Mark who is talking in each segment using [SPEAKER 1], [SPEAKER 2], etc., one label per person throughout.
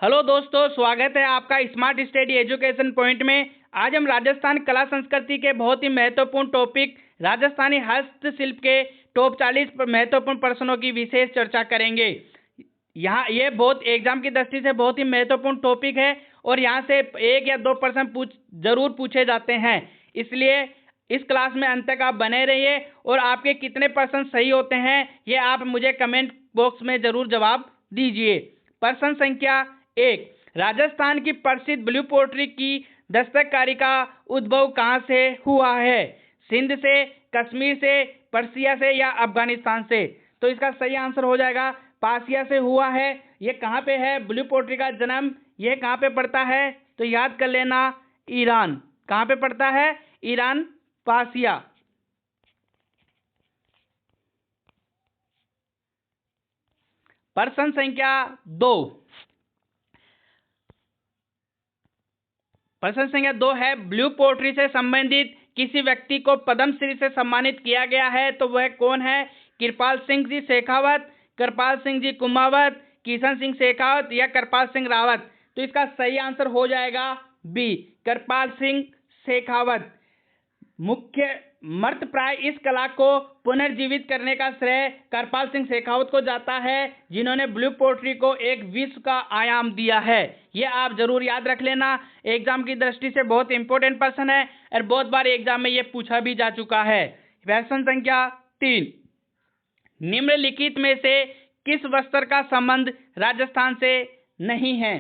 [SPEAKER 1] Hello दोस्तों, स्वागत है आपका स्मार्ट स्टडी एजुकेशन पॉइंट में। आज हम राजस्थान कला संस्कृति के बहुत ही महत्वपूर्ण टॉपिक राजस्थानी हस्तशिल्प के टॉप 40 महत्वपूर्ण प्रश्नों की विशेष चर्चा करेंगे। यहाँ ये बहुत एग्जाम की दृष्टि से बहुत ही महत्वपूर्ण टॉपिक है और यहाँ से 1 या 2 प्रश्न जरूर पूछे जाते हैं। इसलिए इस क्लास में अंत तक आप बने रहिए और आपके कितने प्रश्न सही होते हैं ये आप मुझे कमेंट बॉक्स में जरूर जवाब दीजिए। प्रश्न संख्या 1, राजस्थान की प्रसिद्ध ब्लू पोट्री की दस्तकारी का उद्भव कहाँ से हुआ है? सिंध से, कश्मीर से, पर्सिया से या अफगानिस्तान से? तो इसका सही आंसर हो जाएगा पासिया से हुआ है। ये कहाँ पे है ब्लू पोट्री का जन्म? ये कहाँ पे पड़ता है? तो याद कर लेना, ईरान। कहाँ पे पड़ता है? ईरान, पासिया। प्रश्न संख्या 2, प्रश्न संख्या 2 है, ब्लू पोट्री से संबंधित किसी व्यक्ति को पद्मश्री से सम्मानित किया गया है, तो वह कौन है? कृपाल सिंह जी शेखावत, कृपाल सिंह जी कुमावत, किशन सिंह शेखावत या कृपाल सिंह रावत? तो इसका सही आंसर हो जाएगा बी, कृपाल सिंह शेखावत। मुख्य मर्त प्राय इस कला को पुनर्जीवित करने का श्रेय कृपाल सिंह शेखावत को जाता है, जिन्होंने ब्लू पोट्री को एक विश्व का आयाम दिया है। ये आप जरूर याद रख लेना, एग्जाम की दृष्टि से बहुत इंपॉर्टेंट प्रश्न है और बहुत बार एग्जाम में ये पूछा भी जा चुका है। प्रश्न संख्या 3, निम्नलिखित में से किस वस्त्र का संबंध राजस्थान से नहीं है?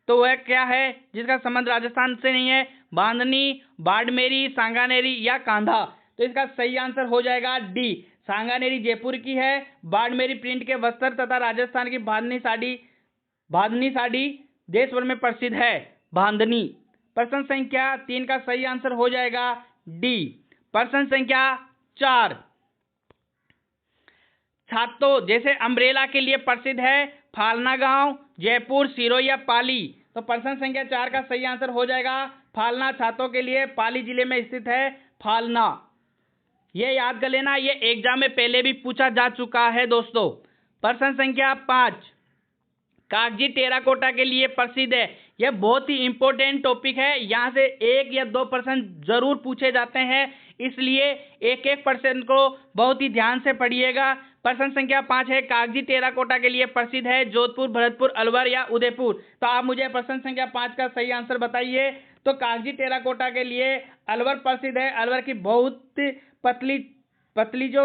[SPEAKER 1] तो वह क्या है जिसका संबंध राजस्थान से नहीं है? बांधनी, बाड़मेरी, सांगानेरी या कांधा? तो इसका सही आंसर हो जाएगा डी, सांगानेरी जयपुर की है। बाड़मेरी प्रिंट के वस्त्र तथा राजस्थान की बांधनी साड़ी देश भर में प्रसिद्ध है, बांधनी। प्रश्न संख्या 3 का सही आंसर हो जाएगा डी। प्रश्न संख्या 4, छातो जैसे अम्ब्रेला के लिए प्रसिद्ध है फालना गांव, जयपुर, सिरोही या पाली? तो प्रश्न संख्या 4 का सही आंसर हो जाएगा फालना। छातों के लिए पाली जिले में स्थित है फालना। ये याद कर लेना, ये एग्जाम में पहले भी पूछा जा चुका है दोस्तों। प्रश्न संख्या 5, कागजी टेराकोटा के लिए प्रसिद्ध है। यह बहुत ही इंपॉर्टेंट टॉपिक है, यहाँ से 1 या 2 प्रश्न जरूर पूछे जाते हैं, इसलिए एक एक प्रश्न को बहुत ही ध्यान से पढ़िएगा। प्रश्न संख्या 5 है, कागजी टेराकोटा के लिए प्रसिद्ध है जोधपुर, भरतपुर, अलवर या उदयपुर? तो आप मुझे प्रश्न संख्या 5 का सही आंसर बताइए। तो कागजी टेराकोटा के लिए अलवर प्रसिद्ध है। अलवर की बहुत पतली जो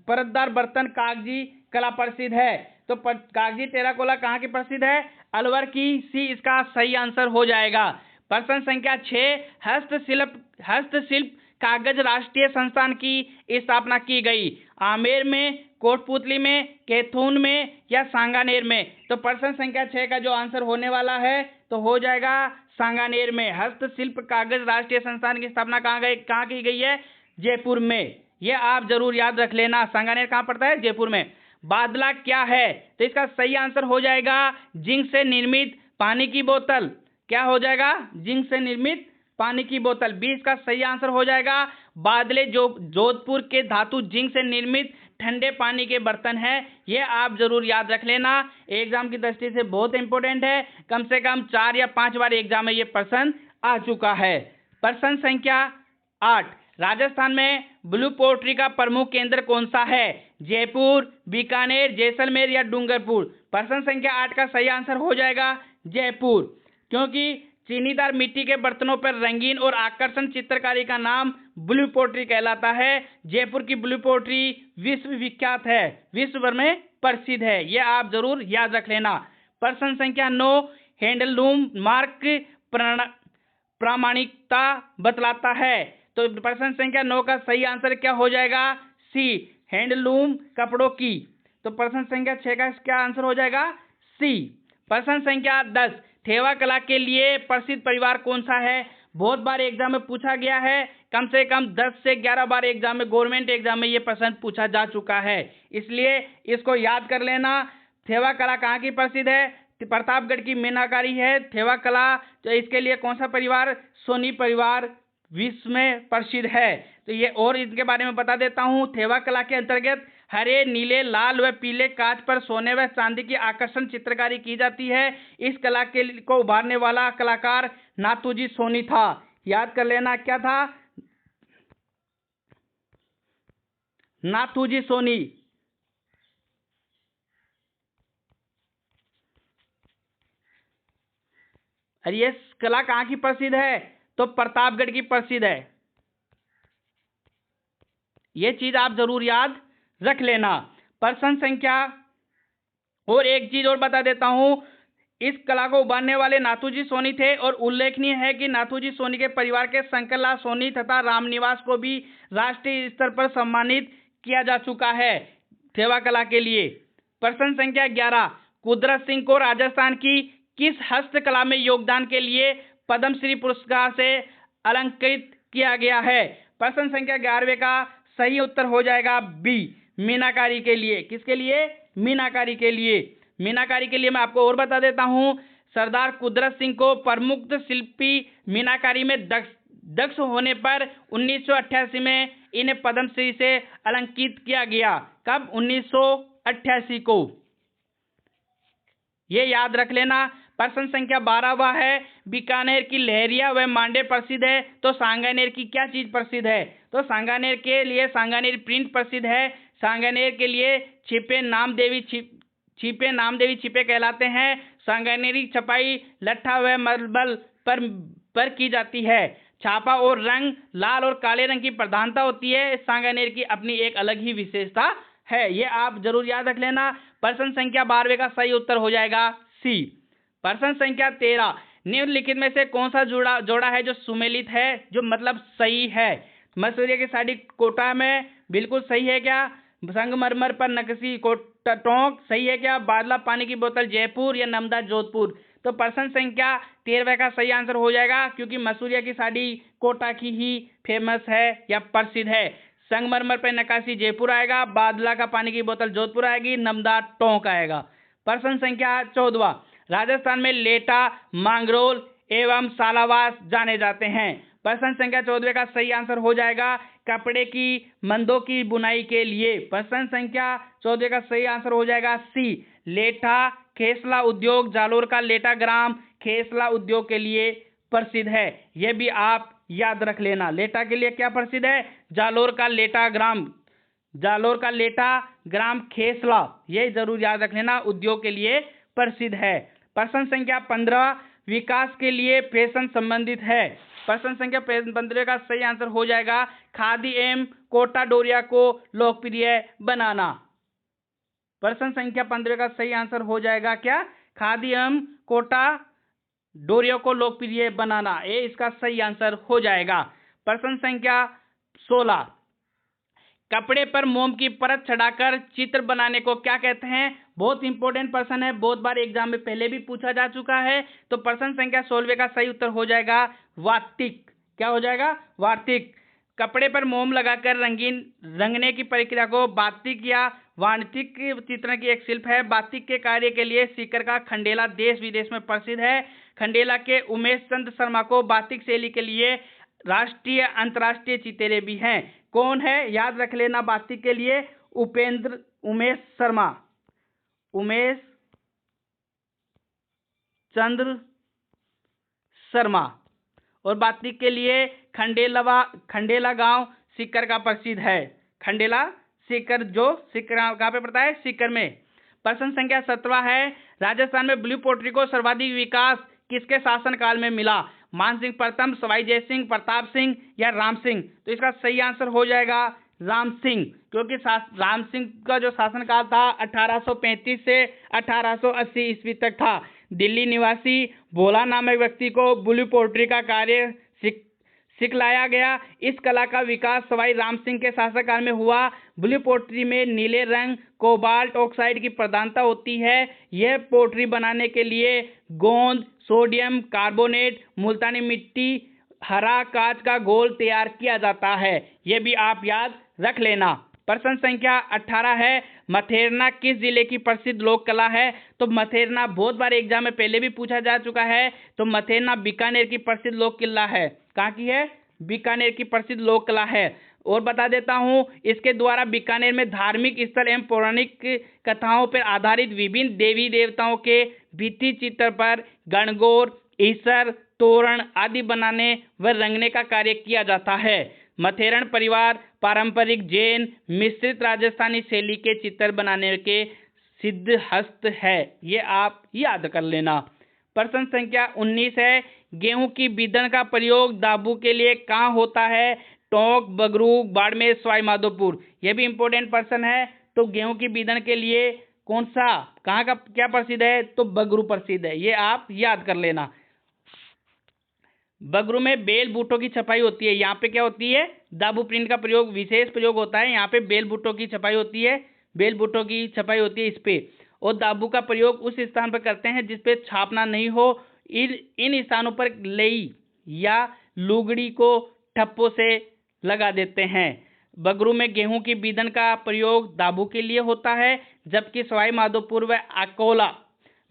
[SPEAKER 1] परतदार बर्तन कागजी कला प्रसिद्ध है। तो कागजी टेराकोटा कहाँ की प्रसिद्ध है? अलवर की। सी इसका सही आंसर हो जाएगा। प्रश्न संख्या 6, हस्तशिल्प कागज राष्ट्रीय संस्थान की स्थापना की गई? आमेर में, कोटपुतली में, कैथून में या सांगानेर में? तो प्रश्न संख्या 6 का जो आंसर होने वाला है तो हो जाएगा सांगानेर में। हस्तशिल्प कागज राष्ट्रीय संस्थान की स्थापना कहाँ की गई है? जयपुर में। यह आप जरूर याद रख लेना। सांगानेर कहाँ पड़ता है? जयपुर में। बादला क्या है? तो इसका सही आंसर हो जाएगा जिंक से निर्मित पानी की बोतल। क्या हो जाएगा? जिंक से निर्मित पानी की बोतल। 20 का सही आंसर हो जाएगा बादले, जो जोधपुर के धातु जिंक से निर्मित ठंडे पानी के बर्तन हैं। ये आप जरूर याद रख लेना, एग्जाम की दृष्टि से बहुत इंपॉर्टेंट है। कम से कम 4 या 5 बार एग्जाम में ये प्रश्न आ चुका है। प्रश्न संख्या 8, राजस्थान में ब्लू पोट्री का प्रमुख केंद्र कौन सा है? जयपुर, बीकानेर, जैसलमेर या डूंगरपुर? प्रश्न संख्या 8 का सही आंसर हो जाएगा जयपुर, क्योंकि चीनीदार मिट्टी के बर्तनों पर रंगीन और आकर्षण चित्रकारी का नाम ब्लू पोट्री कहलाता है। जयपुर की ब्लू पोट्री विश्व विख्यात है, विश्व भर में प्रसिद्ध है। यह आप जरूर याद रख लेना। प्रश्न संख्या 9, हैंडलूम मार्क प्रामाणिकता बतलाता है। तो प्रश्न संख्या 9 का सही आंसर क्या हो जाएगा? सी, हैंडलूम कपड़ों की। तो प्रश्न संख्या 6 का क्या आंसर हो जाएगा? सी। प्रश्न संख्या 10, थेवा कला के लिए प्रसिद्ध परिवार कौन सा है? बहुत बार एग्जाम में पूछा गया है, कम से कम 10 से 11 बार एग्जाम में, गवर्नमेंट एग्जाम में ये प्रश्न पूछा जा चुका है, इसलिए इसको याद कर लेना। थेवा कला कहाँ की प्रसिद्ध है? प्रतापगढ़ की मीनाकारी है थेवा कला। तो इसके लिए कौन सा परिवार? सोनी परिवार विश्व में प्रसिद्ध है। तो ये और इसके बारे में बता देता हूँ। थेवा कला के अंतर्गत हरे, नीले, लाल व पीले कांच पर सोने व चांदी की आकर्षण चित्रकारी की जाती है। इस कला को उभारने वाला कलाकार नाथूजी सोनी था। याद कर लेना, क्या था? नाथूजी सोनी। और ये कला कहाँ की प्रसिद्ध है? तो प्रतापगढ़ की प्रसिद्ध है। ये चीज आप जरूर याद रख लेना। प्रश्न संख्या, और एक चीज और बता देता हूं, इस कला को उभारने वाले नाथूजी सोनी थे और उल्लेखनीय है कि नाथूजी सोनी के परिवार के शंकरलाल सोनी तथा रामनिवास को भी राष्ट्रीय स्तर पर सम्मानित किया जा चुका है सेवा कला के लिए। प्रश्न संख्या 11, कुदरत सिंह को राजस्थान की किस हस्तकला में योगदान के लिए पद्मश्री पुरस्कार से अलंकृत किया गया है? प्रश्न संख्या 11 का सही उत्तर हो जाएगा बी, मीनाकारी के लिए। किसके लिए? मीनाकारी के लिए। मीनाकारी के लिए मैं आपको और बता देता हूं, सरदार कुदरत सिंह को प्रमुख शिल्पी मीनाकारी में दक्ष होने पर 1988 में इन्हें पद्मश्री से अलंकृत किया गया। कब? 1988 को। ये याद रख लेना। प्रश्न संख्या 12 वह है, बीकानेर की लहरिया व मांडे प्रसिद्ध है, तो सांगानेर की क्या चीज प्रसिद्ध है? तो सांगानेर के लिए सांगानेर प्रिंट प्रसिद्ध है। सांगानेर के लिए छिपे नामदेवी छिपे कहलाते हैं। सांगानेरी छपाई लट्ठा व मरबल पर की जाती है। छापा और रंग लाल और काले रंग की प्रधानता होती है। सांगानेर की अपनी एक अलग ही विशेषता है। ये आप जरूर याद रख लेना। प्रश्न संख्या 12 का सही उत्तर हो जाएगा सी। प्रश्न संख्या 13, निम्नलिखित में से कौन सा जोड़ा है जो सुमेलित है, जो मतलब सही है? मसूरिया की साड़ी कोटा में बिल्कुल सही है क्या? संगमरमर पर नक्शी टोंक सही है क्या? बादला पानी की बोतल जयपुर या नमदा जोधपुर? तो प्रश्न संख्या 13 का सही आंसर हो जाएगा, क्योंकि मसूरिया की साड़ी कोटा की ही फेमस है या प्रसिद्ध है। संगमरमर पर नक्काशी जयपुर आएगा, बादला का पानी की बोतल जोधपुर आएगी, नमदा टोंक आएगा। प्रश्न संख्या 14, राजस्थान में लेटा, मांगरोल एवं सालावास जाने जाते हैं। प्रश्न संख्या 14 का सही आंसर हो जाएगा कपड़े की मंदों की बुनाई के लिए। प्रश्न संख्या 14 का सही आंसर हो जाएगा सी, लेठा खेसला उद्योग जालोर का लेटा ग्राम खेसला उद्योग के लिए प्रसिद्ध है। यह भी आप याद रख लेना। लेटा के लिए क्या प्रसिद्ध है? जालोर का लेटा ग्राम खेसला, ये जरूर याद रख लेना, उद्योग के लिए प्रसिद्ध है। प्रश्न संख्या 15, विकास के लिए फैशन संबंधित है। प्रश्न संख्या 15 का सही आंसर हो जाएगा खादी एवं कोटा डोरिया को लोकप्रिय बनाना। प्रश्न संख्या 15 का सही आंसर हो जाएगा क्या? खादी एवं कोटा डोरिया को लोकप्रिय बनाना, ये इसका सही आंसर हो जाएगा। प्रश्न संख्या 16, कपड़े पर मोम की परत चढ़ाकर चित्र बनाने को क्या कहते हैं? बहुत इंपॉर्टेंट प्रश्न है, बहुत बार एग्जाम में पहले भी पूछा जा चुका है। तो प्रश्न संख्या 16 का सही उत्तर हो जाएगा वार्तिक। क्या हो जाएगा? वार्तिक। कपड़े पर मोम लगाकर रंगने की प्रक्रिया को बातिक या वार्तिक चित्रण की एक शिल्प है। बातिक के कार्य के लिए सीकर का खंडेला देश विदेश में प्रसिद्ध है। खंडेला के उमेश चंद्र शर्मा को बातिक शैली के लिए राष्ट्रीय अंतर्राष्ट्रीय चितेरे भी हैं। कौन है? याद रख लेना। बातिक के लिए उमेश चंद्र शर्मा, और बातिक के लिए खंडेला गांव सीकर का प्रसिद्ध है। खंडेला सीकर, जो सीकर कहाँ पे पड़ता है? सीकर में। प्रश्न संख्या 17 है, राजस्थान में ब्लू पोट्री को सर्वाधिक विकास किसके शासनकाल में मिला? मानसिंह प्रथम, सवाई जयसिंह, प्रताप सिंह या राम सिंह? तो इसका सही आंसर हो जाएगा राम सिंह, क्योंकि राम सिंह का जो शासनकाल था 1835 से 1880 ईस्वी तक था। दिल्ली निवासी भोला नामक व्यक्ति को ब्लू पोट्री का कार्य सिखलाया गया। इस कला का विकास सवाई राम सिंह के शासनकाल में हुआ। ब्लू पोट्री में नीले रंग कोबाल्ट ऑक्साइड की प्रधानता होती है। यह पोट्री बनाने के लिए गोंद, सोडियम कार्बोनेट, मुल्तानी मिट्टी, हरा कांच का घोल तैयार किया जाता है। यह भी आप याद रख लेना। प्रश्न संख्या 18 है, मथेरना किस जिले की प्रसिद्ध लोक कला है? तो मथेरना बहुत बार एग्जाम में पहले भी पूछा जा चुका है। तो मथेरना बीकानेर की प्रसिद्ध लोक कला है। कहाँ की है? बीकानेर की प्रसिद्ध लोक कला है। और बता देता हूँ, इसके द्वारा बीकानेर में धार्मिक स्थल एवं पौराणिक कथाओं पर आधारित विभिन्न देवी देवताओं के भित्ति चित्र पर गणगौर, ईसर, तोरण आदि बनाने व रंगने का कार्य किया जाता है। मथेरण परिवार पारंपरिक जैन मिश्रित राजस्थानी शैली के चित्र बनाने के सिद्धहस्त है, ये आप याद कर लेना। प्रश्न संख्या 19 है, गेहूं की बीदन का प्रयोग दाबू के लिए कहाँ होता है? टोंक, बगरू, बाड़मेर, सवाई माधोपुर। यह भी इंपॉर्टेंट प्रश्न है। तो गेहूं की बीदन के लिए कौन सा, कहाँ का क्या प्रसिद्ध है? तो बगरू प्रसिद्ध है, ये आप याद कर लेना। बगरू में बेल बूटों की छपाई होती है। यहाँ पे क्या होती है? दाबू प्रिंट का प्रयोग, विशेष प्रयोग होता है। यहाँ पे बेल बूटों की छपाई होती है, बेल बूटों की छपाई होती है इस पे। और दाबू का प्रयोग उस स्थान पर करते हैं जिस पे छापना नहीं हो। इन स्थानों पर लई या लुगड़ी को ठप्पों से लगा देते हैं। बगरू में गेहूं की बीदन का प्रयोग दाबू के लिए होता है, जबकि सवाई माधोपुर व अकोला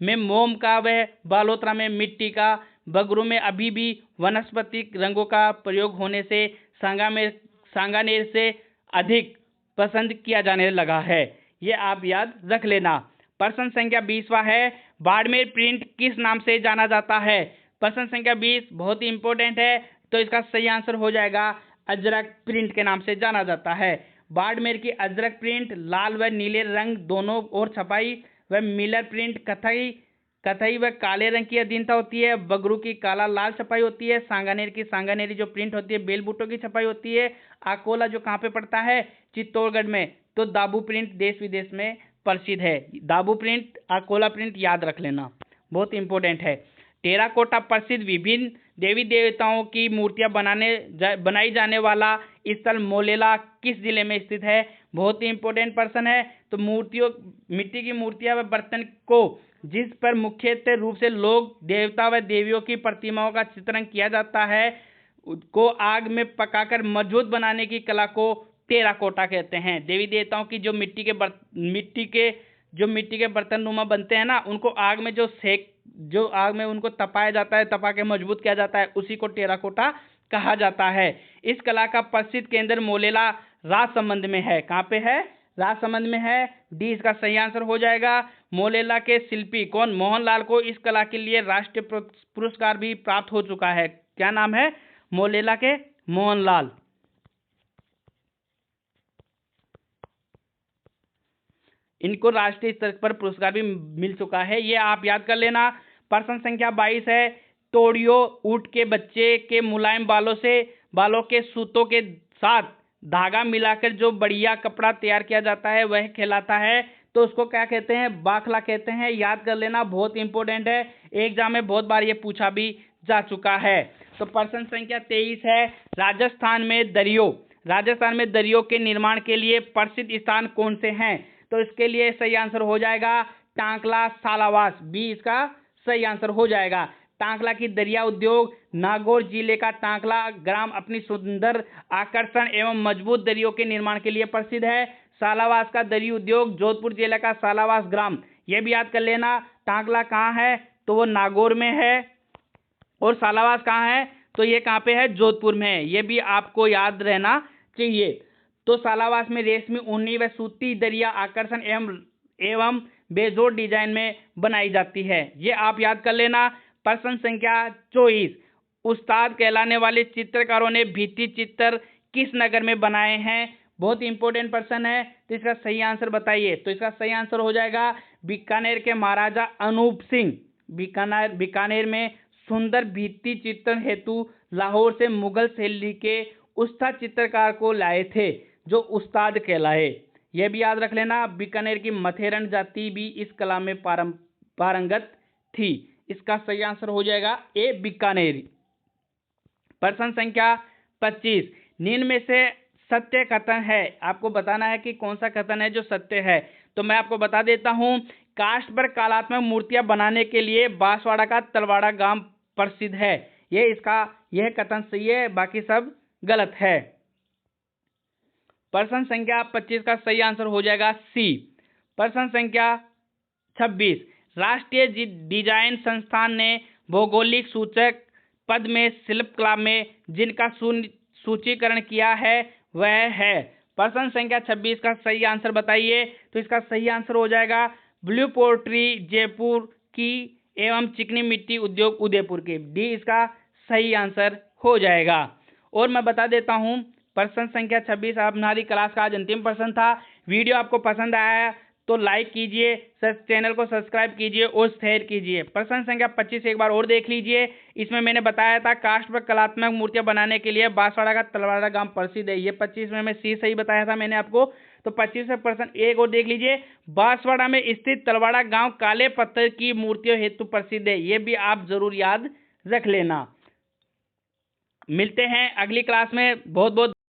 [SPEAKER 1] में मोम का व बालोतरा में मिट्टी का। बगरू में अभी भी वनस्पतिक रंगों का प्रयोग होने से सांगानेर से अधिक पसंद किया जाने लगा है, ये आप याद रख लेना। प्रश्न संख्या 20वां है, बाड़मेर प्रिंट किस नाम से जाना जाता है? प्रश्न संख्या 20 बहुत ही इंपॉर्टेंट है, तो इसका सही आंसर हो जाएगा अजरक प्रिंट के नाम से जाना जाता है। बाड़मेर की अजरक प्रिंट लाल व नीले रंग दोनों ओर छपाई व मिलर प्रिंट कथई व काले रंग की अधीनता होती है। बगरू की काला लाल छपाई होती है। सांगानेर की सांगानेरी जो प्रिंट होती है बेल बूटों की छपाई होती है। अकोला जो कहाँ पे पड़ता है? चित्तौड़गढ़ में। तो दाबू प्रिंट देश विदेश में प्रसिद्ध है। दाबू प्रिंट, अकोला प्रिंट याद रख लेना, बहुत इंपॉर्टेंट है। टेराकोटा प्रसिद्ध विभिन्न देवी देवताओं की मूर्तियां बनाई जाने वाला स्थल मोलेला किस जिले में स्थित है? बहुत ही इंपॉर्टेंट प्रश्न है। तो मिट्टी की मूर्तियां व बर्तन को जिस पर मुख्यतः रूप से लोग देवता व देवियों की प्रतिमाओं का चित्रण किया जाता है को आग में पकाकर मजबूत बनाने की कला को टेराकोटा कहते हैं। देवी देवताओं की जो मिट्टी के बर्तन नुमा बनते हैं ना, उनको आग में उनको तपाया जाता है, तपा के मजबूत किया जाता है, उसी को टेराकोटा कहा जाता है। इस कला का प्रसिद्ध केंद्र मोलेला राजसमंद में है। कहाँ पे है? राजसमंद में है। डी इसका सही आंसर हो जाएगा। मोलेला के शिल्पी कौन? मोहनलाल को इस कला के लिए राष्ट्रीय पुरस्कार भी प्राप्त हो चुका है। क्या नाम है? मोलेला के मोहनलाल। इनको राष्ट्रीय स्तर पर पुरस्कार भी मिल चुका है, ये आप याद कर लेना। प्रश्न संख्या 22 है, तोड़ियो ऊंट के बच्चे के मुलायम बालों के सूतों के साथ धागा मिलाकर जो बढ़िया कपड़ा तैयार किया जाता है वह कहलाता है। तो उसको क्या कहते हैं? बाखला कहते हैं, याद कर लेना, बहुत इंपॉर्टेंट है। एग्जाम में बहुत बार ये पूछा भी जा चुका है। तो प्रश्न संख्या 23 है, राजस्थान में दरियों के निर्माण के लिए प्रसिद्ध स्थान कौन से हैं? तो इसके लिए सही आंसर हो जाएगा टांकला, सालावास। बी इसका सही आंसर हो जाएगा। टांकला की दरिया उद्योग, नागौर जिले का टांकला ग्राम अपनी सुंदर आकर्षण एवं मजबूत दरियों के निर्माण के लिए प्रसिद्ध है। सालावास का दरी उद्योग, जोधपुर जिले का सालावास ग्राम, यह भी याद कर लेना। टांकला कहाँ है? तो वो नागौर में है। और सालावास कहाँ है? तो ये कहाँ पे है? जोधपुर में है। ये भी आपको याद रहना चाहिए। तो सालावास में रेशमी, ऊनी व सूती दरिया आकर्षण एवं बेजोड़ डिजाइन में बनाई जाती है, ये आप याद कर लेना। प्रश्न संख्या 24, उस्ताद कहलाने वाले चित्रकारों ने भित्ति चित्र किस नगर में बनाए हैं? बहुत इंपॉर्टेंट प्रश्न है, तो इसका सही आंसर बताइए। तो इसका सही आंसर हो जाएगा बीकानेर के महाराजा अनूप सिंह बीकानेर में सुंदर भित्ति चित्र हेतु लाहौर से मुगल शैली के उस्ताद चित्रकार को लाए थे, जो उस्ताद कहलाए। यह भी याद रख लेना। बीकानेर की मथेरण जाति भी इस कला में पारंगत थी। इसका सही आंसर हो जाएगा ए, बीकानेरी। प्रश्न संख्या 25, निम्न में से सत्य कथन है, आपको बताना है कि कौन सा कथन है जो सत्य है। तो मैं आपको बता देता हूं, काष्ठ पर कलात्मक मूर्तियां बनाने के लिए बांसवाड़ा का तलवाड़ा गांव प्रसिद्ध है। यह कथन सही है, बाकी सब गलत है। प्रश्न संख्या 25 का सही आंसर हो जाएगा सी। प्रश्न संख्या 26, राष्ट्रीय डिजाइन संस्थान ने भौगोलिक सूचक पद में शिल्प कला में जिनका सूचीकरण किया है वह है। प्रश्न संख्या 26 का सही आंसर बताइए। तो इसका सही आंसर हो जाएगा ब्लू पोल्ट्री जयपुर की एवं चिकनी मिट्टी उद्योग उदयपुर की। डी इसका सही आंसर हो जाएगा। और मैं बता देता हूं प्रश्न संख्या 26 हमारी क्लास का आज अंतिम प्रश्न था। वीडियो आपको पसंद आया तो लाइक कीजिए, चैनल को सब्सक्राइब कीजिए और शेयर कीजिए। प्रश्न संख्या 25 एक बार और देख लीजिए। इसमें मैंने बताया था काष्ठ पर कलात्मक मूर्तियां बनाने के लिए बांसवाड़ा का तलवाड़ा गांव प्रसिद्ध है। ये 25 में सी सही बताया था मैंने आपको। तो 25 में प्रश्न एक और देख लीजिए। बांसवाड़ा में स्थित तलवाड़ा गांव काले पत्थर की मूर्तियों हेतु प्रसिद्ध है। ये भी आप जरूर याद रख लेना। मिलते हैं अगली क्लास में। बहुत बहुत